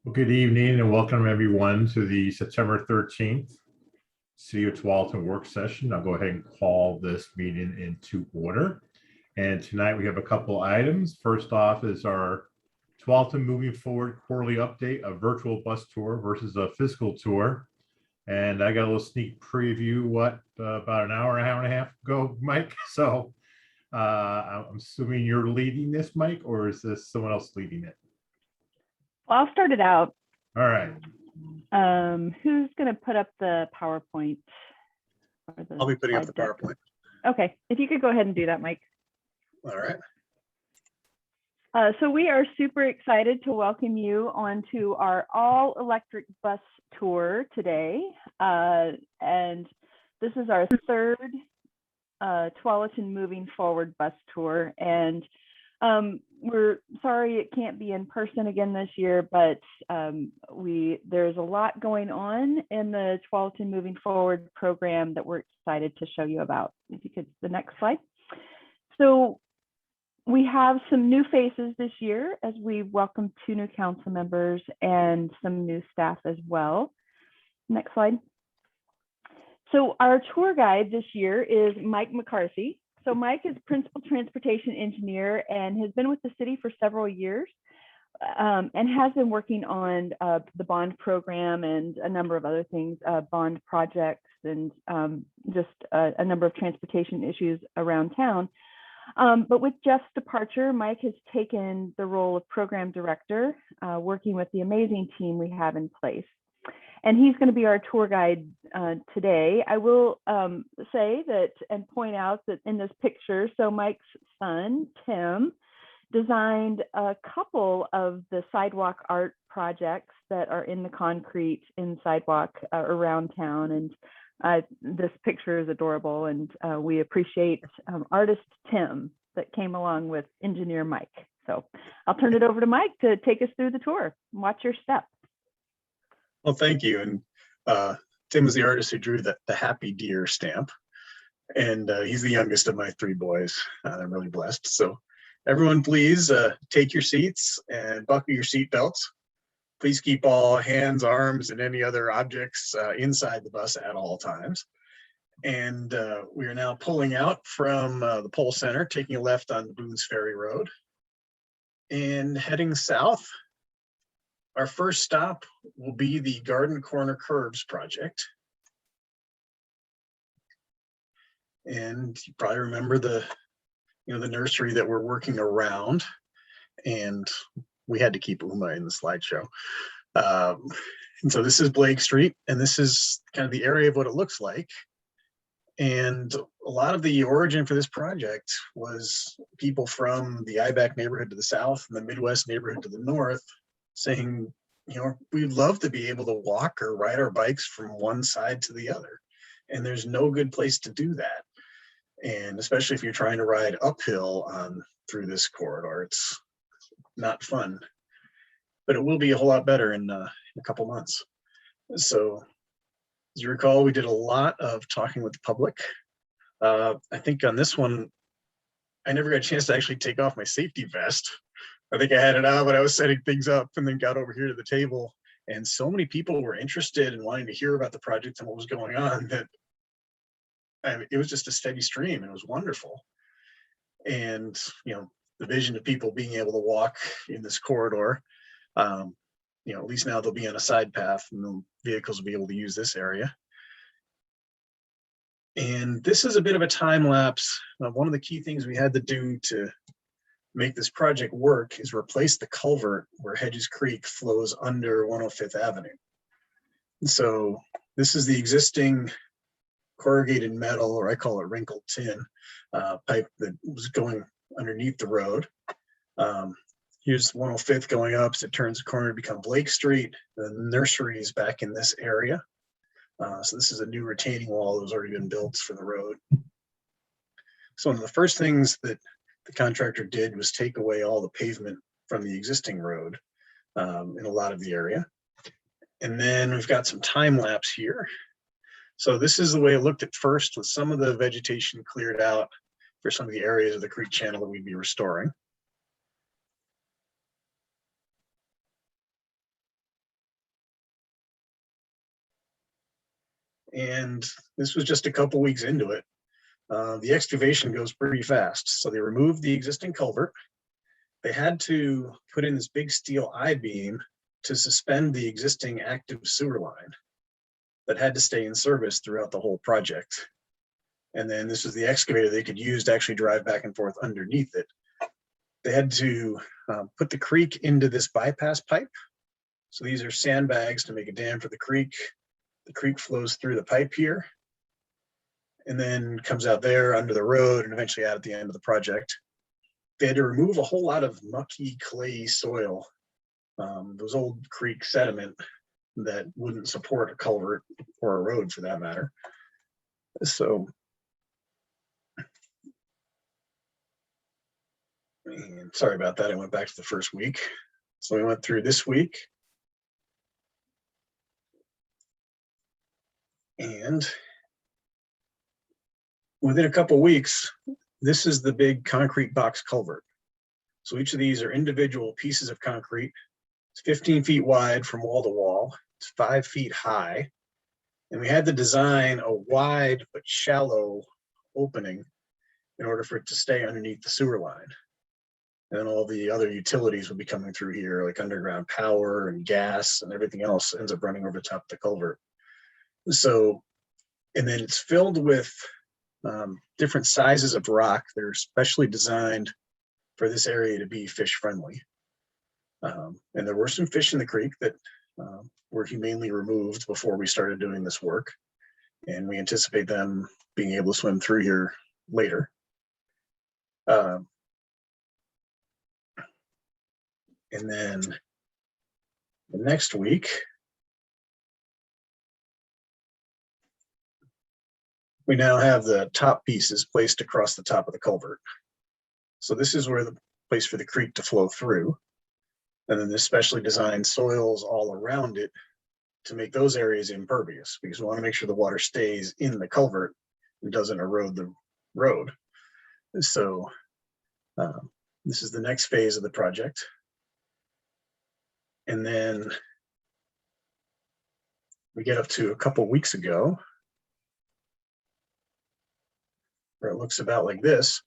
Well, good evening and welcome everyone to the September 13th City of Tualatin work session. I'll go ahead and call this meeting into order. And tonight we have a couple items. First off is our Tualatin Moving Forward quarterly update, a virtual bus tour versus a physical tour. And I got a little sneak preview, about an hour and a half ago, Mike. So I'm assuming you're leading this, Mike, or is this someone else leading it? Well, I'll start it out. All right. Who's going to put up the PowerPoint? I'll be putting up the PowerPoint. Okay, if you could go ahead and do that, Mike. All right. So we are super excited to welcome you onto our all-electric bus tour today. And this is our third Tualatin Moving Forward bus tour. And we're sorry it can't be in person again this year, but there's a lot going on in the Tualatin Moving Forward program that we're excited to show you about. If you could, the next slide. So we have some new faces this year as we welcome 2 new council members and some new staff as well. Next slide. So our tour guide this year is Mike McCarthy. So Mike is principal transportation engineer and has been with the city for several years and has been working on the bond program and a number of other things, bond projects and just a number of transportation issues around town. But with Jeff's departure, Mike has taken the role of program director, working with the amazing team we have in place. And he's going to be our tour guide today. I will say that and point out that in this picture, so Mike's son, Tim, designed a couple of the sidewalk art projects that are in the concrete in sidewalk around town. And this picture is adorable. And we appreciate artist Tim that came along with engineer Mike. So I'll turn it over to Mike to take us through the tour. Watch your step. Well, thank you. And Tim is the artist who drew the happy deer stamp. And he's the youngest of my 3 boys. I'm really blessed. So everyone, please take your seats and buckle your seat belts. Please keep all hands, arms, and any other objects inside the bus at all times. And we are now pulling out from the Pole Center, taking a left on Boone's Ferry Road and heading south. Our first stop will be the Garden Corner Curves project. And you probably remember the nursery that we're working around, and we had to keep Uma in the slideshow. And so this is Blake Street, and this is kind of the area of what it looks like. And a lot of the origin for this project was people from the IBAC neighborhood to the south and the Midwest neighborhood to the north saying, we'd love to be able to walk or ride our bikes from one side to the other. And there's no good place to do that. And especially if you're trying to ride uphill through this corridor, it's not fun. But it will be a whole lot better in a couple months. So as you recall, we did a lot of talking with the public. I think on this one, I never got a chance to actually take off my safety vest. I think I had it out, but I was setting things up and then got over here to the table. And so many people were interested in wanting to hear about the project and what was going on that it was just a steady stream. And it was wonderful. And, the vision of people being able to walk in this corridor, at least now they'll be on a side path and the vehicles will be able to use this area. And this is a bit of a time lapse. One of the key things we had to do to make this project work is replace the culvert where Hedges Creek flows under 105th Avenue. And so this is the existing corrugated metal, or I call it wrinkled tin, pipe that was going underneath the road. Here's 105th going up, so it turns the corner to become Blake Street. The nursery is back in this area. So this is a new retaining wall that was already been built for the road. So one of the first things that the contractor did was take away all the pavement from the existing road in a lot of the area. And then we've got some time lapse here. So this is the way it looked at first, with some of the vegetation cleared out for some of the areas of the creek channel that we'd be restoring. And this was just a couple weeks into it. The excavation goes pretty fast. So they removed the existing culvert. They had to put in this big steel I-beam to suspend the existing active sewer line that had to stay in service throughout the whole project. And then this was the excavator they could use to actually drive back and forth underneath it. They had to put the creek into this bypass pipe. So these are sandbags to make a dam for the creek. The creek flows through the pipe here and then comes out there under the road and eventually out at the end of the project. They had to remove a whole lot of mucky clay soil, those old creek sediment that wouldn't support a culvert or a road for that matter. So, and sorry about that, I went back to the first week. So we went through this week. And within a couple of weeks, this is the big concrete box culvert. So each of these are individual pieces of concrete. It's 15 feet wide from wall to wall. It's 5 feet high. And we had to design a wide but shallow opening in order for it to stay underneath the sewer line. And then all the other utilities would be coming through here, like underground power and gas and everything else ends up running over the top of the culvert. So, and then it's filled with different sizes of rock. They're specially designed for this area to be fish friendly. And there were some fish in the creek that were humanely removed before we started doing this work. And we anticipate them being able to swim through here later. And then the next week, we now have the top pieces placed across the top of the culvert. So this is where the place for the creek to flow through. And then there's specially designed soils all around it to make those areas impervious, because we want to make sure the water stays in the culvert and doesn't erode the road. So this is the next phase of the project. And then we get up to a couple weeks ago, where it looks about like this.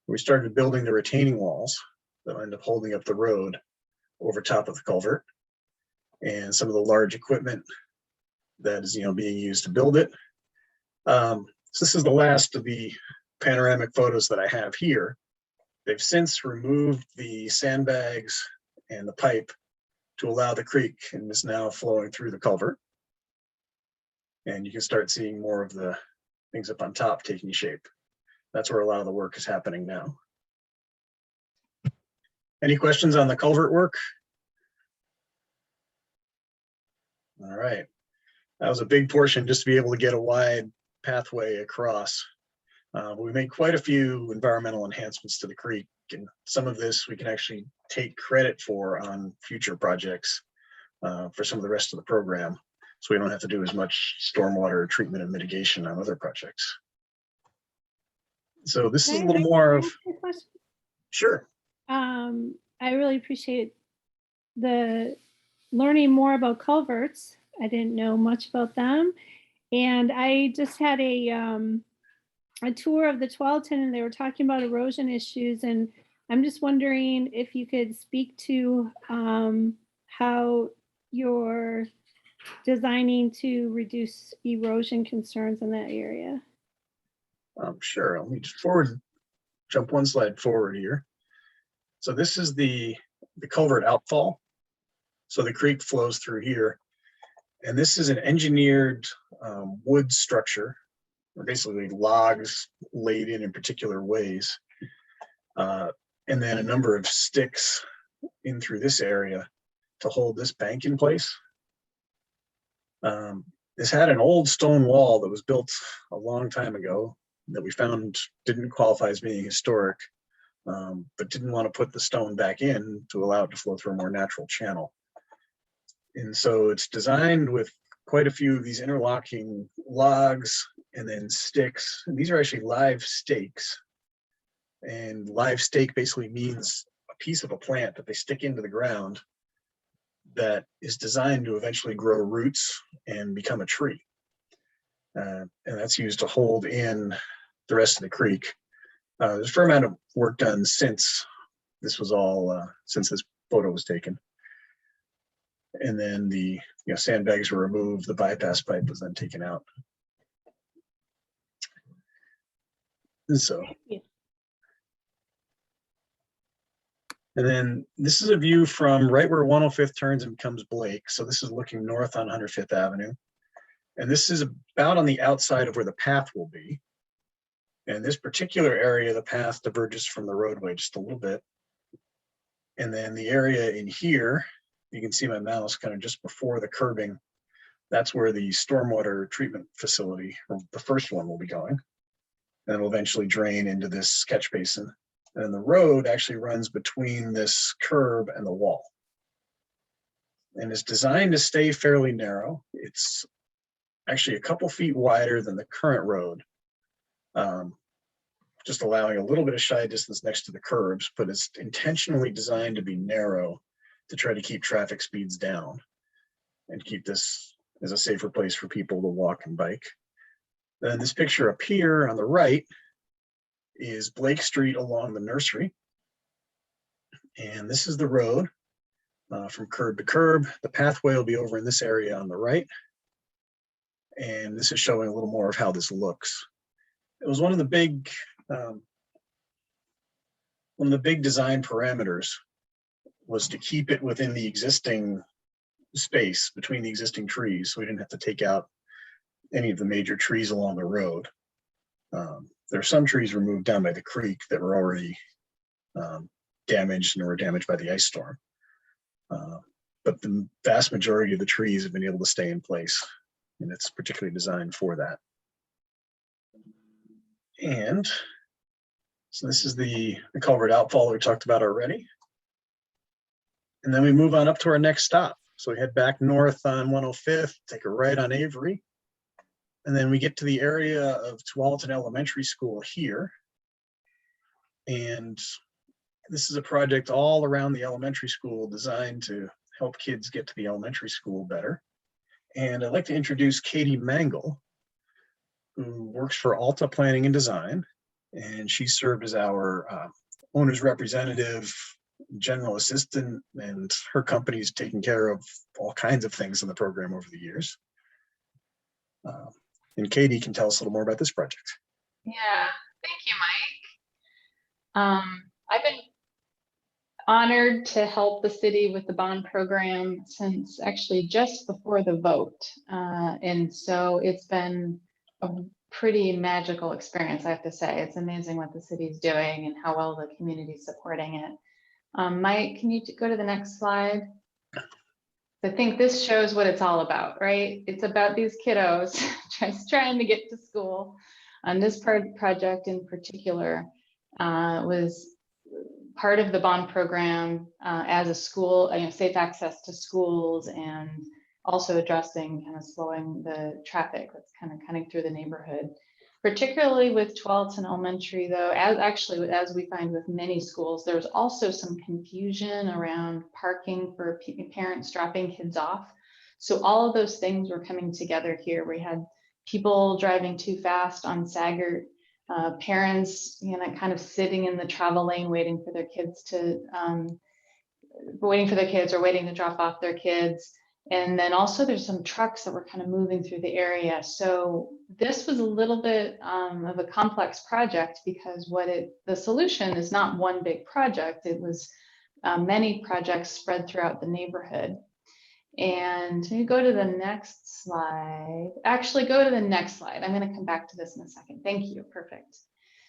We started building the retaining walls that end up holding up the road over top of the culvert, and some of the large equipment that is, being used to build it. So this is the last of the panoramic photos that I have here. They've since removed the sandbags and the pipe to allow the creek, and is now flowing through the culvert. And you can start seeing more of the things up on top taking shape. That's where a lot of the work is happening now. Any questions on the culvert work? All right. That was a big portion just to be able to get a wide pathway across. We made quite a few environmental enhancements to the creek, and some of this we can actually take credit for on future projects for some of the rest of the program. So we don't have to do as much stormwater treatment and mitigation on other projects. So this is a little more of, sure. I really appreciate the learning more about culverts. I didn't know much about them. And I just had a tour of the Tualatin, and they were talking about erosion issues. And I'm just wondering if you could speak to how you're designing to reduce erosion concerns in that area. Sure, let me just jump one slide forward here. So this is the culvert outfall. So the creek flows through here. And this is an engineered wood structure, or basically logs laid in particular ways. And then a number of sticks in through this area to hold this bank in place. This had an old stone wall that was built a long time ago that we found didn't qualify as being historic, but didn't want to put the stone back in to allow it to flow through a more natural channel. And so it's designed with quite a few of these interlocking logs and then sticks. And these are actually live stakes. And live stake basically means a piece of a plant that they stick into the ground that is designed to eventually grow roots and become a tree. and that's used to hold in the rest of the creek. There's a fair amount of work done since this was all, since this photo was taken. And then the sandbags were removed, the bypass pipe was then taken out. And so, and then this is a view from right where 105th turns and becomes Blake. So this is looking north on 105th Avenue. And this is about on the outside of where the path will be. And this particular area, the path diverges from the roadway just a little bit. And then the area in here, you can see my mouse kind of just before the curbing. That's where the stormwater treatment facility, or the first one, will be going. And it'll eventually drain into this catch basin. And the road actually runs between this curb and the wall. And it's designed to stay fairly narrow. It's actually a couple feet wider than the current road, just allowing a little bit of shy distance next to the curbs, but it's intentionally designed to be narrow to try to keep traffic speeds down and keep this as a safer place for people to walk and bike. Then this picture up here on the right is Blake Street along the nursery. And this is the road from curb to curb. The pathway will be over in this area on the right. And this is showing a little more of how this looks. It was one of the big design parameters was to keep it within the existing space between the existing trees, so we didn't have to take out any of the major trees along the road. There are some trees removed down by the creek that were already damaged and were damaged by the ice storm. But the vast majority of the trees have been able to stay in place, and it's particularly designed for that. And so this is the culvert outfall we talked about already. And then we move on up to our next stop. So we head back north on 105th, take a right on Avery. And then we get to the area of Tualatin Elementary School here. And this is a project all around the elementary school designed to help kids get to the elementary school better. And I'd like to introduce Katie Mangle, who works for Alta Planning and Design. And she served as our owner's representative, general assistant, and her company's taken care of all kinds of things in the program over the years. And Katie can tell us a little more about this project. Yeah, thank you, Mike. I've been honored to help the city with the bond program since actually just before the vote. And so it's been a pretty magical experience, I have to say. It's amazing what the city's doing and how well the community's supporting it. Mike, can you go to the next slide? I think this shows what it's all about, right? It's about these kiddos just trying to get to school. And this project in particular was part of the bond program as a school, safe access to schools, and also addressing kind of slowing the traffic that's kind of cutting through the neighborhood. Particularly with Tualatin Elementary, though, as we find with many schools, there's also some confusion around parking for parents dropping kids off. So all of those things were coming together here. We had people driving too fast on Sagert, parents, kind of sitting in the travel lane waiting for their kids or waiting to drop off their kids. And then also there's some trucks that were kind of moving through the area. So this was a little bit of a complex project because the solution is not one big project. It was many projects spread throughout the neighborhood. And you go to the next slide. Actually, go to the next slide. I'm going to come back to this in a second. Thank you. Perfect.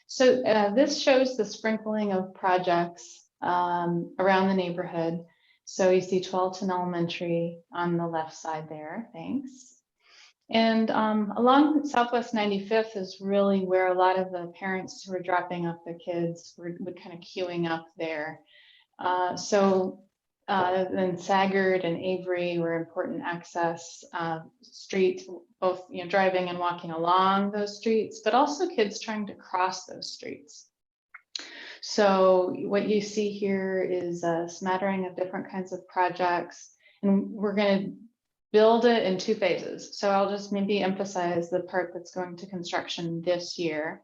So this shows the sprinkling of projects around the neighborhood. So you see Tualatin Elementary on the left side there, thanks. And along Southwest 95th is really where a lot of the parents who were dropping off their kids were kind of queuing up there. Then Sagert and Avery were important access streets, both driving and walking along those streets, but also kids trying to cross those streets. So what you see here is a smattering of different kinds of projects, and we're going to build it in 2 phases. So I'll just maybe emphasize the part that's going to construction this year.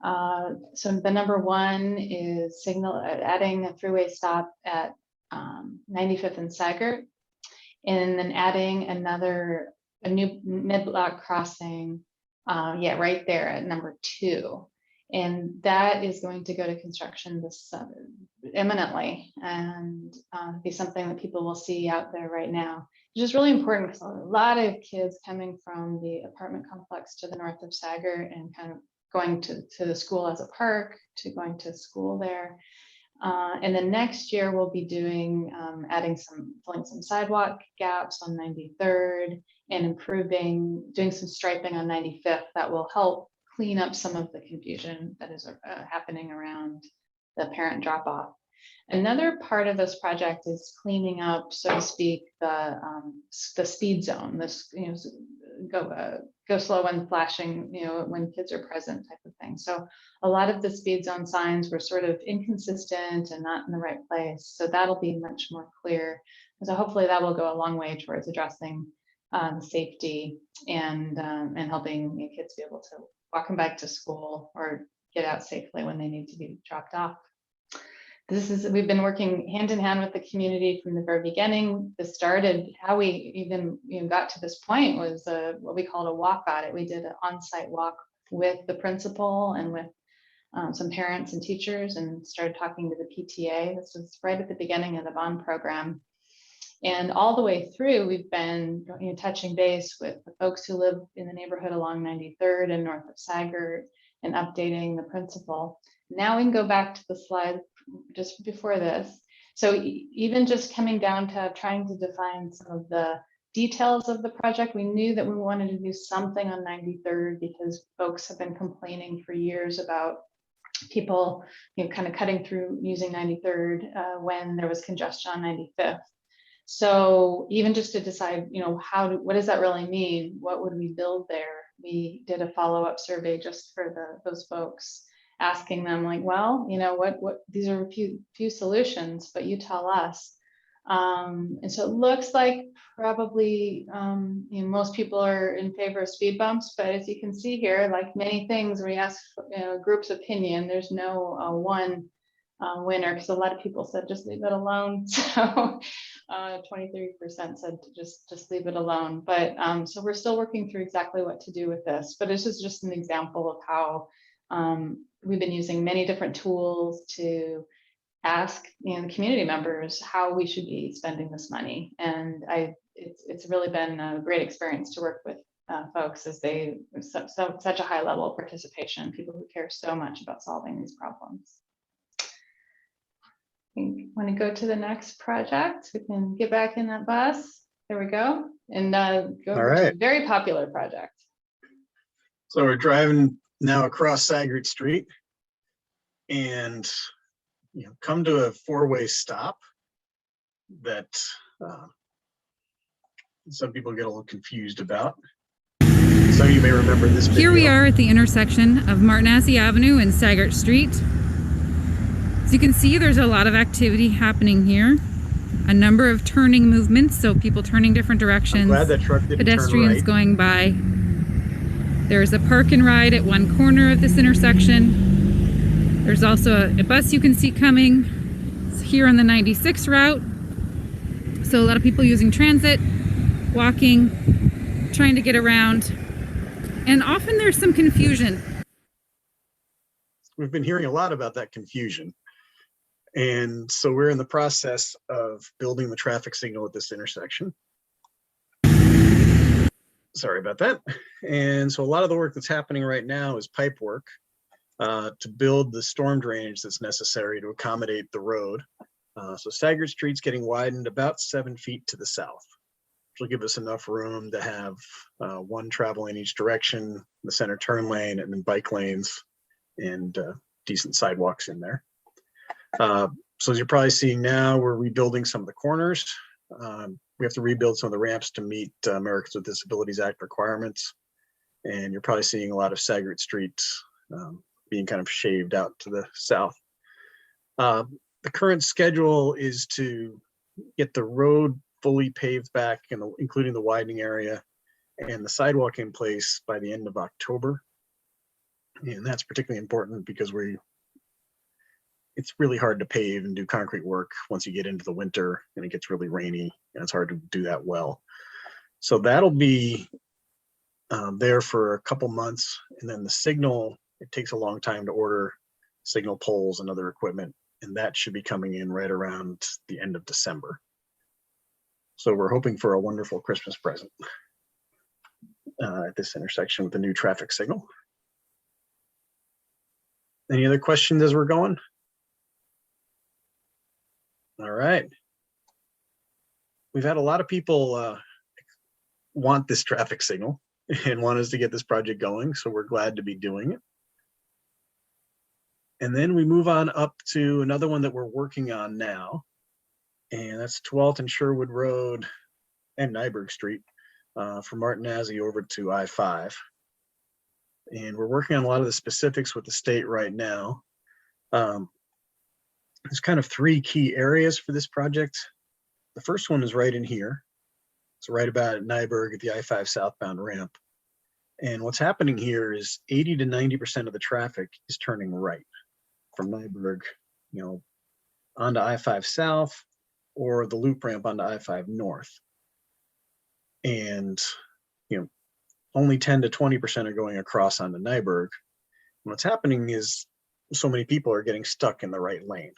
So the number 1 is adding a throughway stop at 95th and Sagert, and then adding a new mid-block crossing, right there at number 2. And that is going to go to construction this imminently, and be something that people will see out there right now, which is really important because a lot of kids coming from the apartment complex to the north of Sagert and kind of going to the school as a park, to going to school there. And then next year we'll be doing filling some sidewalk gaps on 93rd and doing some striping on 95th that will help clean up some of the confusion that is happening around the parent drop off. Another part of this project is cleaning up, so to speak, the speed zone. This, go slow when flashing, when kids are present type of thing. So a lot of the speed zone signs were sort of inconsistent and not in the right place. So that'll be much more clear. So hopefully that will go a long way towards addressing safety and helping kids be able to walk them back to school or get out safely when they need to be dropped off. We've been working hand in hand with the community from the very beginning. This started, how we even got to this point was what we called a walk audit. We did an on-site walk with the principal and with some parents and teachers, and started talking to the PTA. This was right at the beginning of the bond program. And all the way through, we've been touching base with the folks who live in the neighborhood along 93rd and north of Sagert, and updating the principal. Now we can go back to the slide just before this. So even just coming down to trying to define some of the details of the project, we knew that we wanted to do something on 93rd because folks have been complaining for years about people kind of cutting through using 93rd when there was congestion on 95th. So even just to decide, what does that really mean? What would we build there? We did a follow-up survey just for those folks, asking them like, well, what these are a few solutions, but you tell us. And so it looks like probably most people are in favor of speed bumps, but as you can see here, like many things, we ask group's opinion. There's no one winner, because a lot of people said just leave it alone. So 23% said to just leave it alone. But so we're still working through exactly what to do with this. But this is just an example of how we've been using many different tools to ask the community members how we should be spending this money. And it's really been a great experience to work with folks, as they such a high level of participation, people who care so much about solving these problems. I think when we go to the next project, we can get back in that bus. There we go. And go to a very popular project. So we're driving now across Sagar Street and come to a 4-way stop that some people get a little confused about. Some of you may remember this video. Here we are at the intersection of Martinazzi Avenue and Staggered Street. As you can see, there's a lot of activity happening here. A number of turning movements, so people turning different directions. I'm glad that truck didn't pedestrians turn right. going by. There's a park and ride at one corner of this intersection. There's also a bus you can see coming here on the 96 route. So a lot of people using transit, walking, trying to get around. And often there's some confusion. We've been hearing a lot about that confusion. And so we're in the process of building the traffic signal at this intersection. Sorry about that. And so a lot of the work that's happening right now is pipe work to build the storm drainage that's necessary to accommodate the road. So Sagar Street's getting widened about 7 feet to the south, which will give us enough room to have one travel in each direction, the center turn lane, and then bike lanes and decent sidewalks in there. So as you're probably seeing now, we're rebuilding some of the corners. We have to rebuild some of the ramps to meet Americans with Disabilities Act requirements. And you're probably seeing a lot of Sagert Street being kind of shaved out to the south. The current schedule is to get the road fully paved back, and including the widening area and the sidewalk in place by the end of October. And that's particularly important because it's really hard to pave and do concrete work once you get into the winter and it gets really rainy, and it's hard to do that well. So that'll be there for a couple months. And then the signal, it takes a long time to order signal poles and other equipment, and that should be coming in right around the end of December. So we're hoping for a wonderful Christmas present at this intersection with the new traffic signal. Any other questions as we're going? All right. We've had a lot of people want this traffic signal and want us to get this project going, so we're glad to be doing it. And then we move on up to another one that we're working on now, and that's Tualatin Sherwood Road and Nyberg Street from Martinazzi over to I-5. And we're working on a lot of the specifics with the state right now. There's kind of three key areas for this project. The first one is right in here. It's right about at Nyberg at the I-5 southbound ramp. And what's happening here is 80 to 90% of the traffic is turning right from Nyberg, onto I-5 south or the loop ramp onto I-5 north. And, only 10 to 20% are going across onto Nyberg. And what's happening is so many people are getting stuck in the right lane.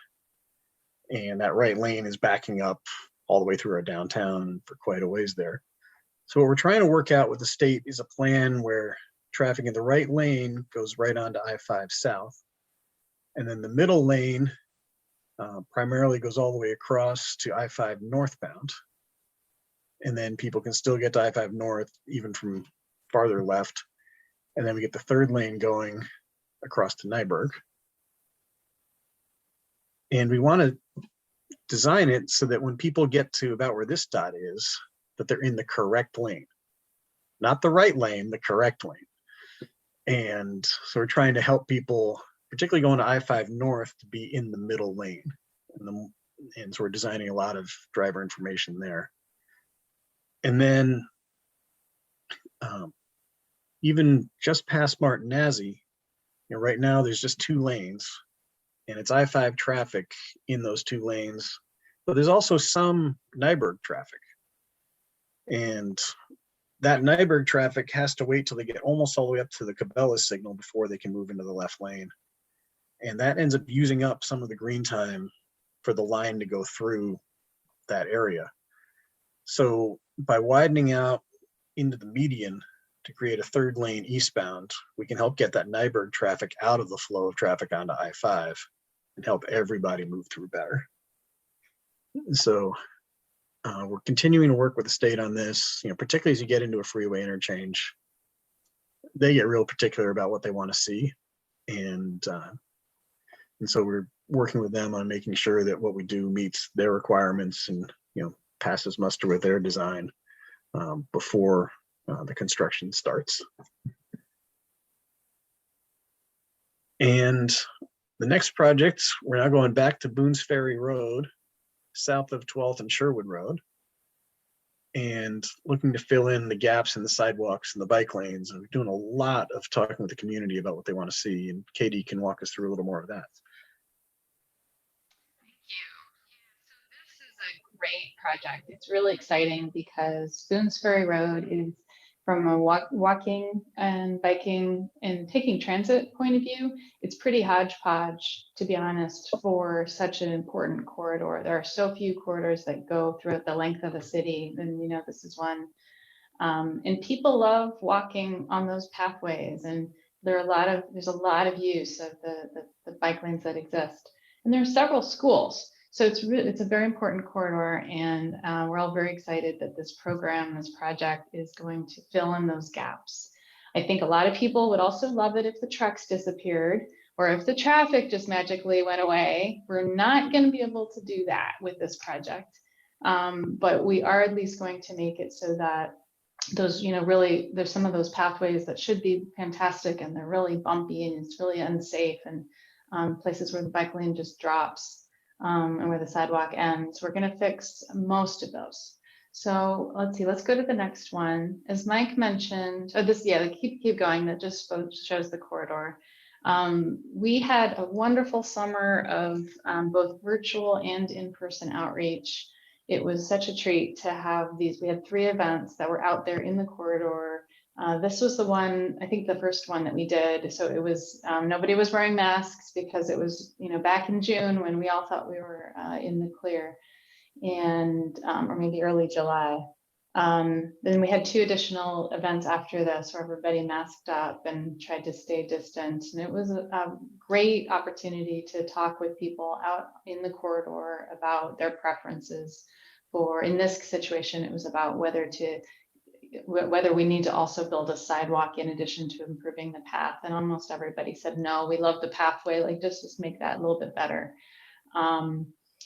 And that right lane is backing up all the way through our downtown for quite a ways there. So what we're trying to work out with the state is a plan where traffic in the right lane goes right onto I-5 south. And then the middle lane primarily goes all the way across to I-5 northbound. And then people can still get to I-5 north even from farther left. And then we get the third lane going across to Nyberg. And we want to design it so that when people get to about where this dot is, that they're in the correct lane. Not the right lane, the correct lane. And so we're trying to help people, particularly going to I-5 north, to be in the middle lane. And so we're designing a lot of driver information there. And then even just past Martinazzi, right now there's just 2 lanes, and it's I-5 traffic in those 2 lanes, but there's also some Nyberg traffic. And that Nyberg traffic has to wait till they get almost all the way up to the Cabela signal before they can move into the left lane. And that ends up using up some of the green time for the line to go through that area. So by widening out into the median to create a third lane eastbound, we can help get that Nyberg traffic out of the flow of traffic onto I-5 and help everybody move through better. So we're continuing to work with the state on this, particularly as you get into a freeway interchange. They get real particular about what they want to see. And so we're working with them on making sure that what we do meets their requirements and, passes muster with their design before the construction starts. And the next project, we're now going back to Boone's Ferry Road, south of Tualatin Sherwood Road, and looking to fill in the gaps in the sidewalks and the bike lanes. And we're doing a lot of talking with the community about what they want to see, and Katie can walk us through a little more of that. Great project. It's really exciting because Boone's Ferry Road is, from a walking and biking and taking transit point of view, it's pretty hodgepodge, to be honest, for such an important corridor. There are so few corridors that go throughout the length of the city, and this is one. And people love walking on those pathways, and there's a lot of use of the bike lanes that exist. And there are several schools. So it's a very important corridor, and we're all very excited that this project is going to fill in those gaps. I think a lot of people would also love it if the trucks disappeared or if the traffic just magically went away. We're not going to be able to do that with this project, but we are at least going to make it so that those, really, there's some of those pathways that should be fantastic and they're really bumpy and it's really unsafe, and places where the bike lane just drops. And where the sidewalk ends. We're going to fix most of those. So let's see, let's go to the next one. As Mike mentioned, keep going, that just shows the corridor. We had a wonderful summer of both virtual and in-person outreach. It was such a treat to have these. We had 3 events that were out there in the corridor. This was the one, I think the first one that we did. So it was, nobody was wearing masks because it was, back in June when we all thought we were in the clear, and or maybe early July. Then we had 2 additional events after this where everybody masked up and tried to stay distant. And it was a great opportunity to talk with people out in the corridor about their preferences for, in this situation, it was about whether we need to also build a sidewalk in addition to improving the path. And almost everybody said, no, we love the pathway, like just make that a little bit better.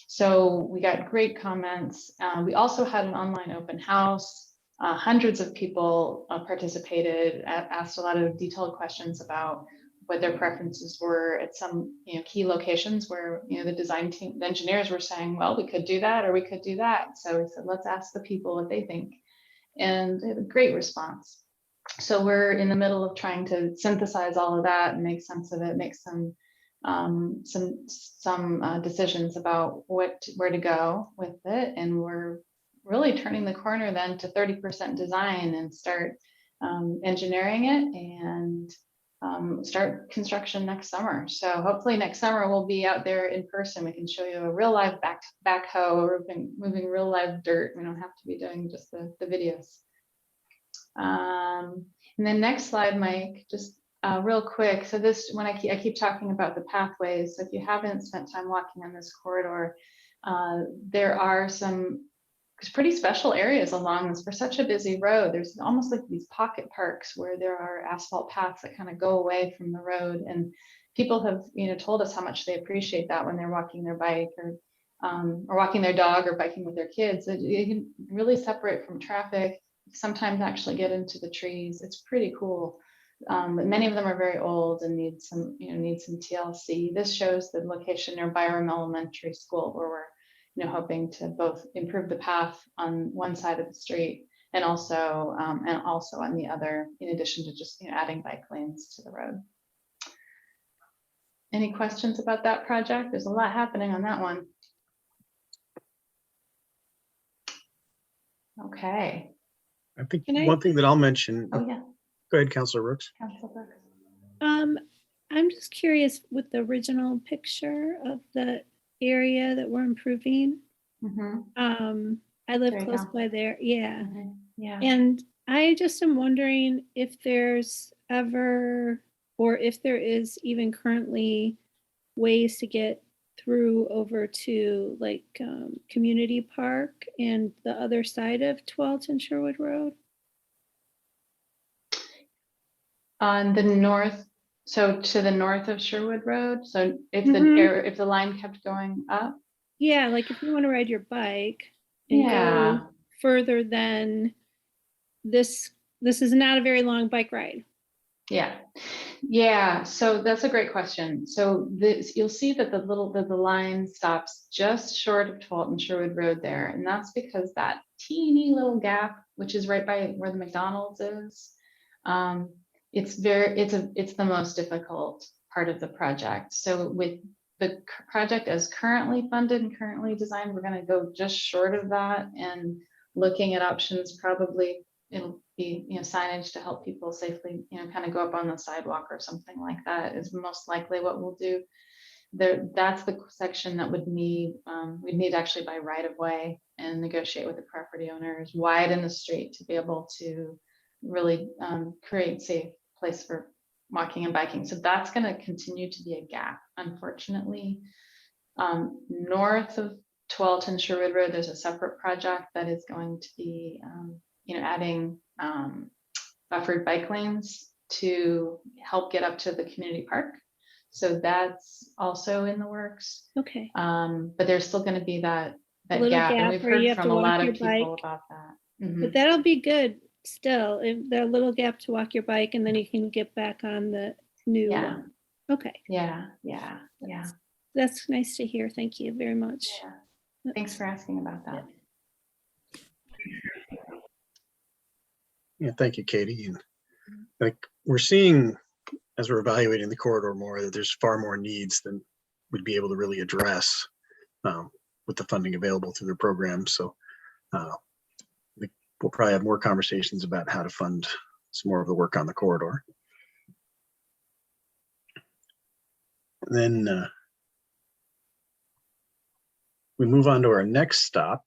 So we got great comments. We also had an online open house. Hundreds of people participated, asked a lot of detailed questions about what their preferences were at some key locations where the design team, the engineers were saying, well, we could do that or we could do that. So we said, let's ask the people what they think. And they had a great response. So we're in the middle of trying to synthesize all of that and make sense of it, make some decisions about where to go with it. And we're really turning the corner then to 30% design and start engineering it and start construction next summer. So hopefully next summer we'll be out there in person. We can show you a real live backhoe, or moving real live dirt. We don't have to be doing just the videos. And then next slide, Mike, just real quick. So this, when I keep talking about the pathways, so if you haven't spent time walking on this corridor, there are some pretty special areas along this. For such a busy road, there's almost like these pocket parks where there are asphalt paths that kind of go away from the road, and people have told us how much they appreciate that when they're walking their bike or walking their dog or biking with their kids. You can really separate from traffic, sometimes actually get into the trees. It's pretty cool. But many of them are very old and need some TLC. This shows the location near Byram Elementary School, where we're hoping to both improve the path on one side of the street and also on the other, in addition to just adding bike lanes to the road. Any questions about that project? There's a lot happening on that one. Okay. I think Can I- one thing that I'll mention. Oh yeah, Go ahead, Councilor Brooks. Councilor Brooks. I'm just curious with the original picture of the area that we're improving. Mm-hmm. I live There you close go. by there. Yeah. Yeah. And I just am wondering if there's ever, or if there is even currently, ways to get through over to like Community Park and the other side of Tualatin Sherwood Road. On the north, so to the north of Sherwood Road. So if if the line kept going up. Yeah, like if you want to ride your bike and Yeah. go further than this is not a very long bike ride. Yeah. So that's a great question. So you'll see that the line stops just short of Tualatin Sherwood Road there, and that's because that teeny little gap, which is right by where the McDonald's is, it's the most difficult part of the project. So with the project as currently funded and currently designed, we're going to go just short of that, and looking at options. Probably it'll be signage to help people safely kind of go up on the sidewalk or something like that is most likely what we'll do there. That's the section that would need we'd need actually by right of way and negotiate with the property owners, widen the street to be able to really create safe place for walking and biking. So that's going to continue to be a gap, unfortunately. North of Tualatin Sherwood Road, there's a separate project that is going to be adding buffered bike lanes to help get up to the community park. So that's also in the works. Okay. But there's still going to be that Little gap, and we've where you heard have from to a lot walk of your people bike. about that. Mhm. But that'll be good still. If the little gap to walk your bike, and then you can get back on the new Yeah. one. Okay. Yeah. That's nice to hear. Thank you very much. Thanks for asking about that. Yeah, thank you, Katie. And like we're seeing as we're evaluating the corridor more that there's far more needs than we'd be able to really address with the funding available through the program. So we'll probably have more conversations about how to fund some more of the work on the corridor. And then we move on to our next stop.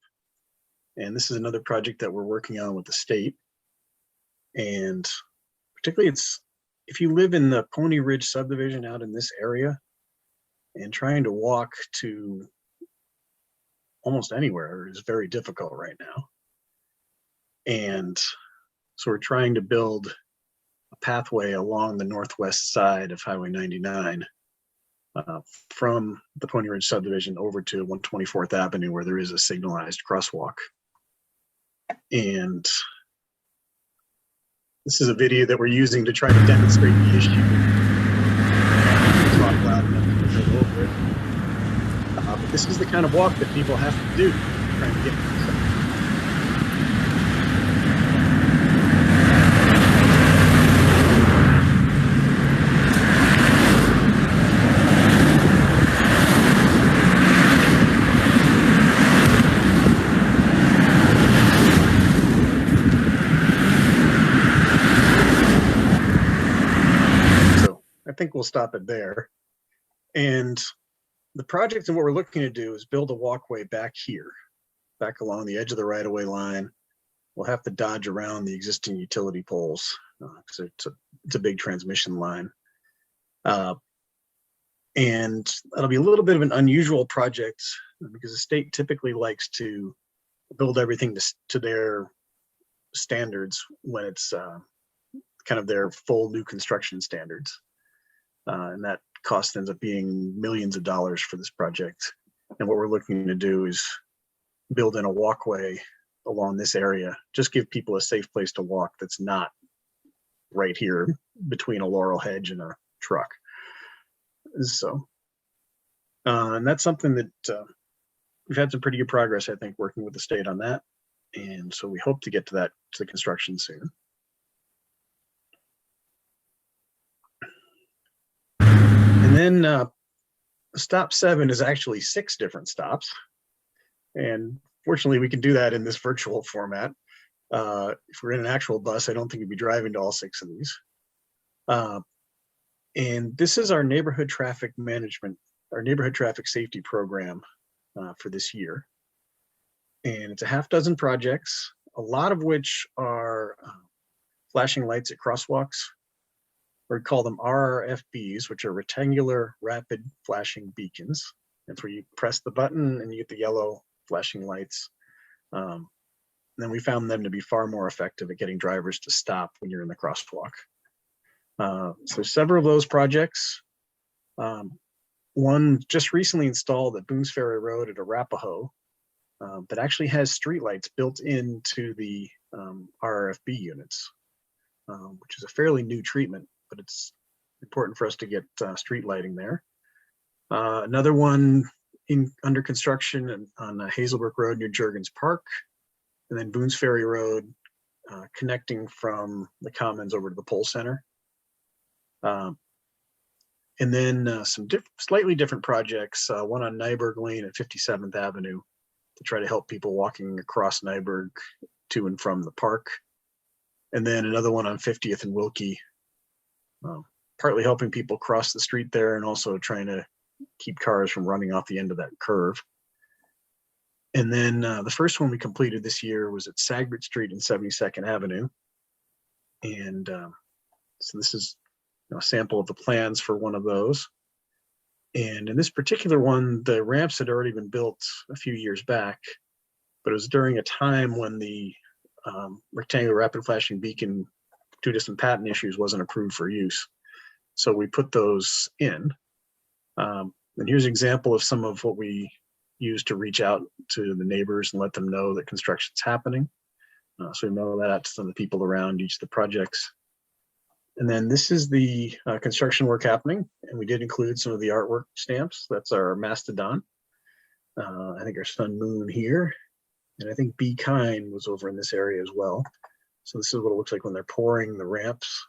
And this is another project that we're working on with the state. And particularly if you live in the Pony Ridge subdivision out in this area and trying to walk to almost anywhere is very difficult right now. And so we're trying to build a pathway along the northwest side of Highway 99 from the Pony Ridge subdivision over to 124th Avenue, where there is a signalized crosswalk. And this is a video that we're using to try to demonstrate the issue. Talk loud enough to go over it. But this is the kind of walk that people have to do trying to get. I think we'll stop it there. And the project and what we're looking to do is build a walkway back here, back along the edge of the right-of-way line. We'll have to dodge around the existing utility poles because it's a big transmission line. And that'll be a little bit of an unusual project because the state typically likes to build everything to their standards when it's kind of their full new construction standards. And that cost ends up being millions of dollars for this project. And what we're looking to do is build in a walkway along this area, just give people a safe place to walk that's not right here between a laurel hedge and a truck. So, and that's something that we've had some pretty good progress, I think, working with the state on that. And so we hope to get to the construction soon. And then stop 7 is actually 6 different stops. And fortunately, we can do that in this virtual format. If we're in an actual bus, I don't think we'd be driving to all 6 of these. And this is our neighborhood traffic management, our neighborhood traffic safety program for this year. And it's a half dozen projects, a lot of which are flashing lights at crosswalks. We call them RRFBs, which are rectangular rapid flashing beacons. That's where you press the button and you get the yellow flashing lights. Then we found them to be far more effective at getting drivers to stop when you're in the crosswalk. So several of those projects. One just recently installed at Boone's Ferry Road at Arapahoe that actually has streetlights built into the RRFB units, which is a fairly new treatment, but it's important for us to get street lighting there. Another one under construction on Hazelbrook Road near Juergens Park, and then Boone's Ferry Road connecting from the Commons over to the Pole Center. And then some slightly different projects, one on Nyberg Lane at 57th Avenue to try to help people walking across Nyberg to and from the park. And then another one on 50th and Wilkie, partly helping people cross the street there and also trying to keep cars from running off the end of that curve. And then the first one we completed this year was at Sagar Street and 72nd Avenue. And so this is a sample of the plans for one of those. And in this particular one, the ramps had already been built a few years back, but it was during a time when the rectangular rapid flashing beacon, due to some patent issues, wasn't approved for use. So we put those in. And here's an example of some of what we use to reach out to the neighbors and let them know that construction's happening. So we mail that out to some of the people around each of the projects. And then this is the construction work happening. And we did include some of the artwork stamps. That's our Mastodon. I think our Sun Moon here. And I think Be Kind was over in this area as well. So this is what it looks like when they're pouring the ramps.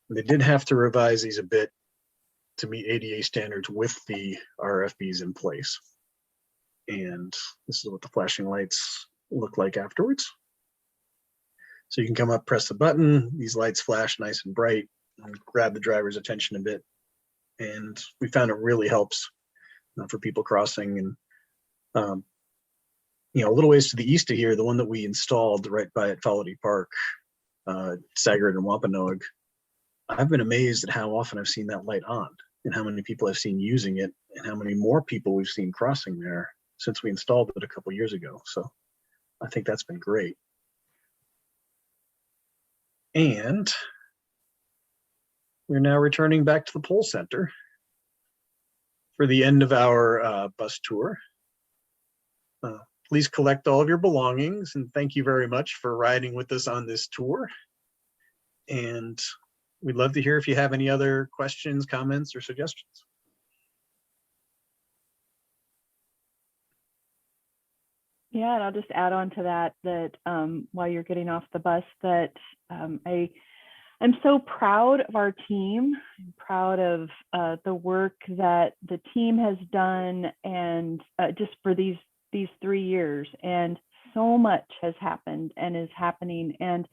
And they did have to revise these a bit to meet ADA standards with the RFBs in place. And this is what the flashing lights look like afterwards. So you can come up, press the button, these lights flash nice and bright and grab the driver's attention a bit. And we found it really helps for people crossing. And you know, a little ways to the east of here, the one that we installed right by at Fality Park, Sagert and Wampanoag, I've been amazed at how often I've seen that light on and how many people I've seen using it and how many more people we've seen crossing there since we installed it a couple years ago. So I think that's been great. And we're now returning back to the Pole Center for the end of our bus tour. Please collect all of your belongings, and thank you very much for riding with us on this tour. And we'd love to hear if you have any other questions, comments, or suggestions. Yeah, and I'll just add on to that, while you're getting off the bus, that I'm so proud of our team. I'm proud of the work that the team has done, and just for these 3 years, and so much has happened and is happening, and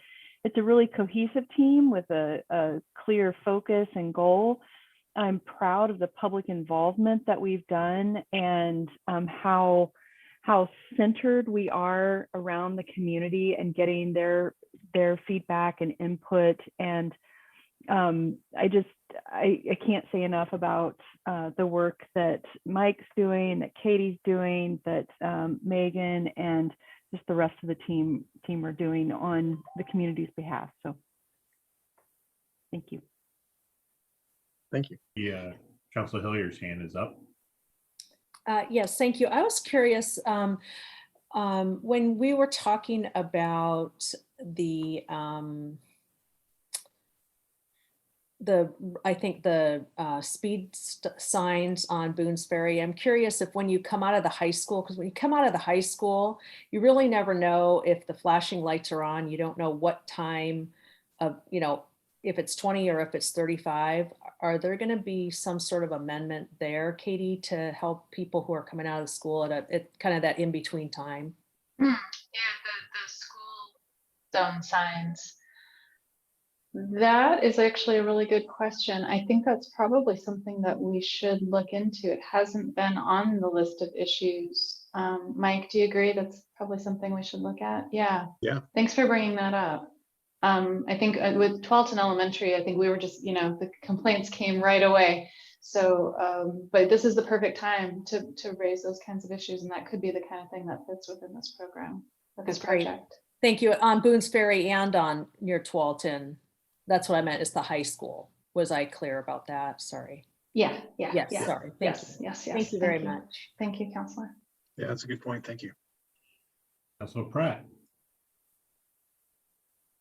it's a really cohesive team with a clear focus and goal. I'm proud of the public involvement that we've done, and how centered we are around the community and getting their feedback and input. And I can't say enough about the work that Mike's doing, that Katie's doing, that Megan and just the rest of the team are doing on the community's behalf. So thank you. Thank you. Yeah, Councilor Hillier's hand is up. Yes, thank you. I was curious, when we were talking about the speed signs on Boone's Ferry, I'm curious if when you come out of the high school, because when you come out of the high school, you really never know if the flashing lights are on. You don't know what time of, you know, if it's 20 or if it's 35. Are there going to be some sort of amendment there, Katie, to help people who are coming out of the school at kind of that in-between time? Yeah, the school zone signs. That is actually a really good question. I think that's probably something that we should look into. It hasn't been on the list of issues. Mike, do you agree that's probably something we should look at? Yeah. Yeah. Thanks for bringing that up. I think with Tualatin Elementary, I think we were just, the complaints came right away. So, but this is the perfect time to raise those kinds of issues, and that could be the kind of thing that fits within this program, this project. Thank you. On Boone's Ferry and on near Tualatin. That's what I meant, is the high school. Was I clear about that? Sorry. Yeah. Yes, sorry. Yes. Thank you very much. Thank you, Counselor. Yeah, that's a good point. Thank you. Councilor Pratt.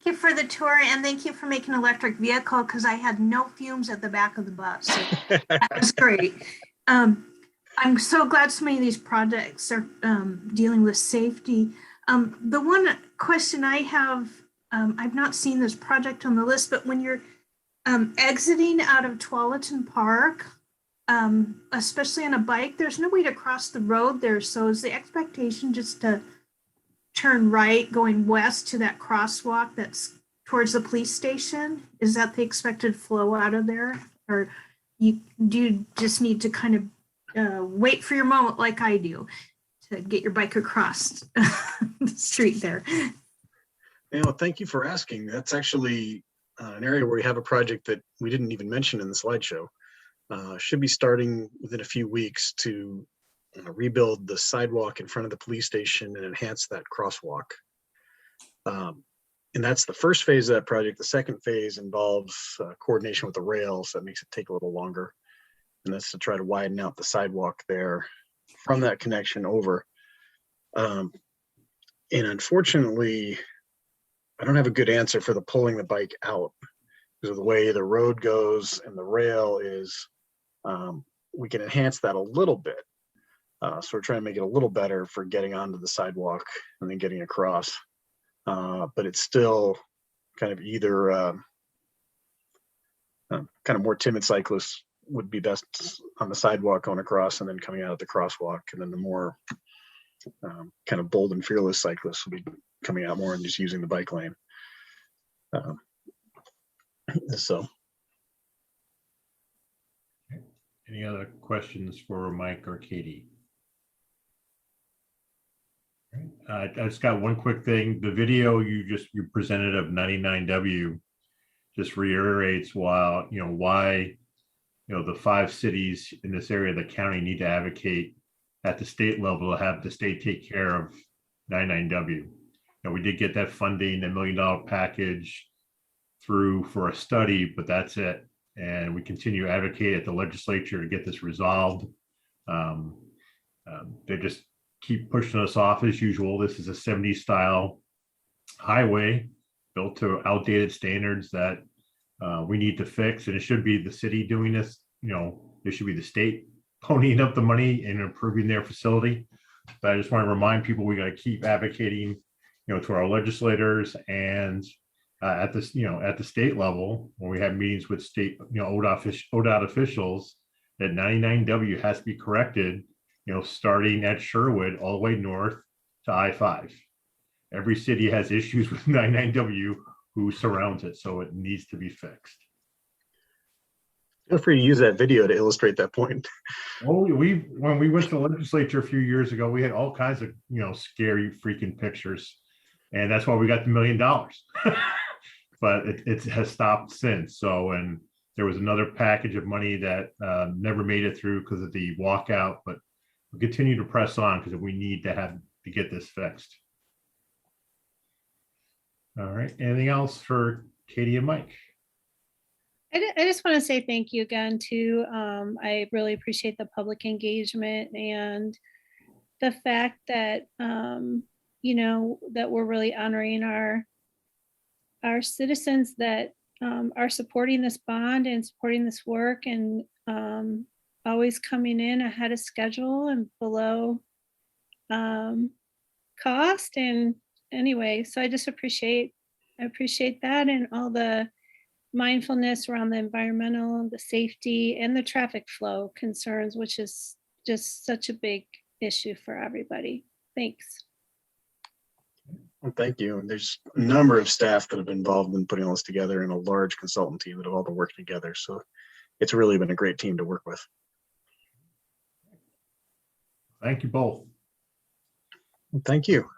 Thank you for the tour, and thank you for making an electric vehicle, because I had no fumes at the back of the bus. So that was great. I'm so glad so many of these projects are dealing with safety. The one question I have, I've not seen this project on the list, but when you're exiting out of Tualatin Park, especially on a bike, there's no way to cross the road there. So is the expectation just to turn right going west to that crosswalk that's towards the police station? Is that the expected flow out of there? Or do you just need to kind of wait for your moment like I do to get your bike across the street there? Thank you for asking. That's actually an area where we have a project that we didn't even mention in the slideshow. Should be starting within a few weeks to rebuild the sidewalk in front of the police station and enhance that crosswalk. And that's the first phase of that project. The second phase involves coordination with the rails. That makes it take a little longer. And that's to try to widen out the sidewalk there from that connection over. And unfortunately, I don't have a good answer for the pulling the bike out because of the way the road goes and the rail is. We can enhance that a little bit. So we're trying to make it a little better for getting onto the sidewalk and then getting across. But it's still kind of either kind of more timid cyclists would be best on the sidewalk going across and then coming out of the crosswalk, and then the more kind of bold and fearless cyclists will be coming out more and just using the bike lane. So. Any other questions for Mike or Katie? I just got one quick thing. The video you presented of 99W just reiterates why the 5 cities in this area of the county need to advocate at the state level to have the state take care of 99W. We did get that funding, the $1 million package through for a study, but that's it. And we continue to advocate at the legislature to get this resolved. They just keep pushing us off as usual. This is a 70s style highway built to outdated standards that we need to fix. And it should be the city doing this. It should be the state ponying up the money and improving their facility. But I just want to remind people we got to keep advocating, to our legislators and at this, at the state level, when we have meetings with state, ODOT officials, that 99W has to be corrected, starting at Sherwood all the way north to I-5. Every city has issues with 99W who surrounds it, so it needs to be fixed. Feel free to use that video to illustrate that point. Well, when we went to the legislature a few years ago, we had all kinds of, scary freaking pictures. And that's why we got the $1 million. But it has stopped since. So, and there was another package of money that never made it through because of the walkout, but we'll continue to press on because we need to get this fixed. All right, anything else for Katie and Mike? I just want to say thank you again to, I really appreciate the public engagement and the fact that, that we're really honoring our citizens that are supporting this bond and supporting this work and always coming in ahead of schedule and below cost. And anyway, so I just appreciate that and all the mindfulness around the environmental, the safety, and the traffic flow concerns, which is just such a big issue for everybody. Thanks. Well, thank you. And there's a number of staff that have been involved in putting all this together and a large consultant team that have all been working together. So it's really been a great team to work with. Thank you both. Thank you.